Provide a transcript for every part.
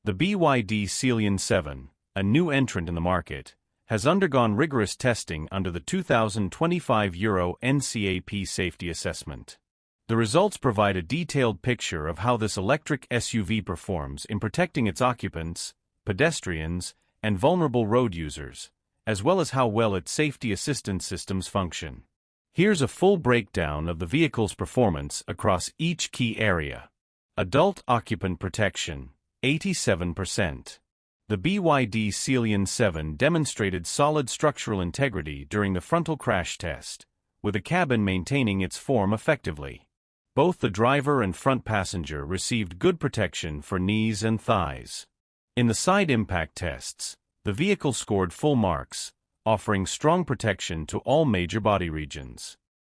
The BYD SEALION 7, a new entrant in the market, has undergone rigorous testing under the 2025 Euro NCAP safety assessment. The results provide a detailed picture of how this electric SUV performs in protecting its occupants, pedestrians, and vulnerable road users, as well as how well its safety assistance systems function. Here's a full breakdown of the vehicle's performance across each key area. Adult occupant protection, 87%. The BYD SEALION 7 demonstrated solid structural integrity during the frontal crash test, with the cabin maintaining its form effectively. Both the driver and front passenger received good protection for knees and thighs. In the side impact tests, the vehicle scored full marks, offering strong protection to all major body regions.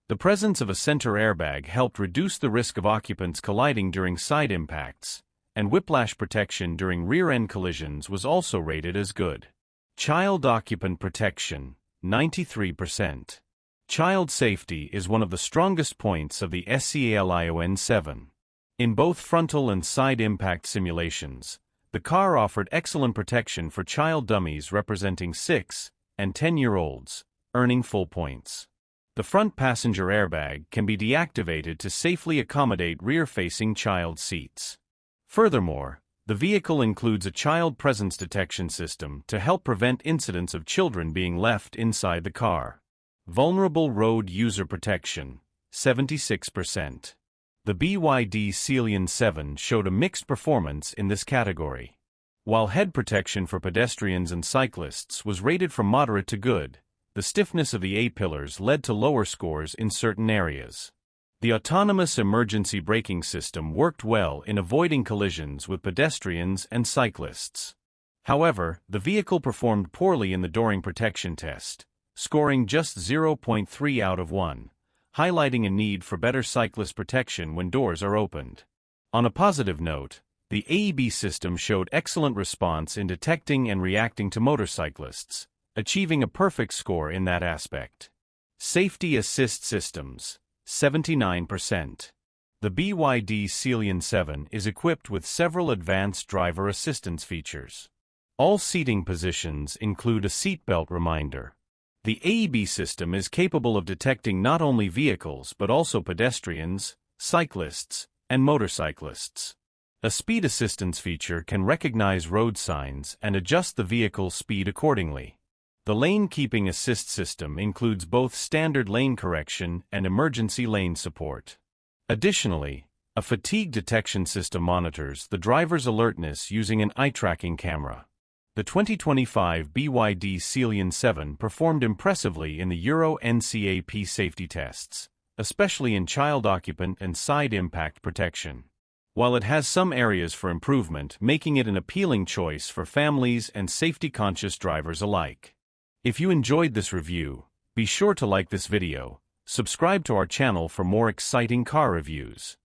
The presence of a center airbag helped reduce the risk of occupants colliding during side impacts, and whiplash protection during rear-end collisions was also rated as good. Child occupant protection, 93%. Child safety is one of the strongest points of the SEALION 7. In both frontal and side impact simulations, the car offered excellent protection for child dummies representing 6 and 10-year-olds, earning full points. The front passenger airbag can be deactivated to safely accommodate rear-facing child seats. Furthermore, the vehicle includes a child presence detection system to help prevent incidents of children being left inside the car. Vulnerable road user protection, 76%. The BYD SEALION 7 showed a mixed performance in this category. While head protection for pedestrians and cyclists was rated from moderate to good, the stiffness of the A-pillars led to lower scores in certain areas. The autonomous emergency braking system worked well in avoiding collisions with pedestrians and cyclists. However, the vehicle performed poorly in the dooring protection test, scoring just 0.3 out of 1, highlighting a need for better cyclist protection when doors are opened. On a positive note, the AEB system showed excellent response in detecting and reacting to motorcyclists, achieving a perfect score in that aspect. Safety assist systems, 79%. The BYD SEALION 7 is equipped with several advanced driver assistance features. All seating positions include a seatbelt reminder. The AEB system is capable of detecting not only vehicles but also pedestrians, cyclists, and motorcyclists. A speed assistance feature can recognize road signs and adjust the vehicle's speed accordingly. The lane keeping assist system includes both standard lane correction and emergency lane support. Additionally, a fatigue detection system monitors the driver's alertness using an eye-tracking camera. The 2025 BYD SEALION 7 performed impressively in the Euro NCAP safety tests, especially in child occupant and side impact protection. While it has some areas for improvement, making it an appealing choice for families and safety-conscious drivers alike. If you enjoyed this review, be sure to like this video, subscribe to our channel for more exciting car reviews.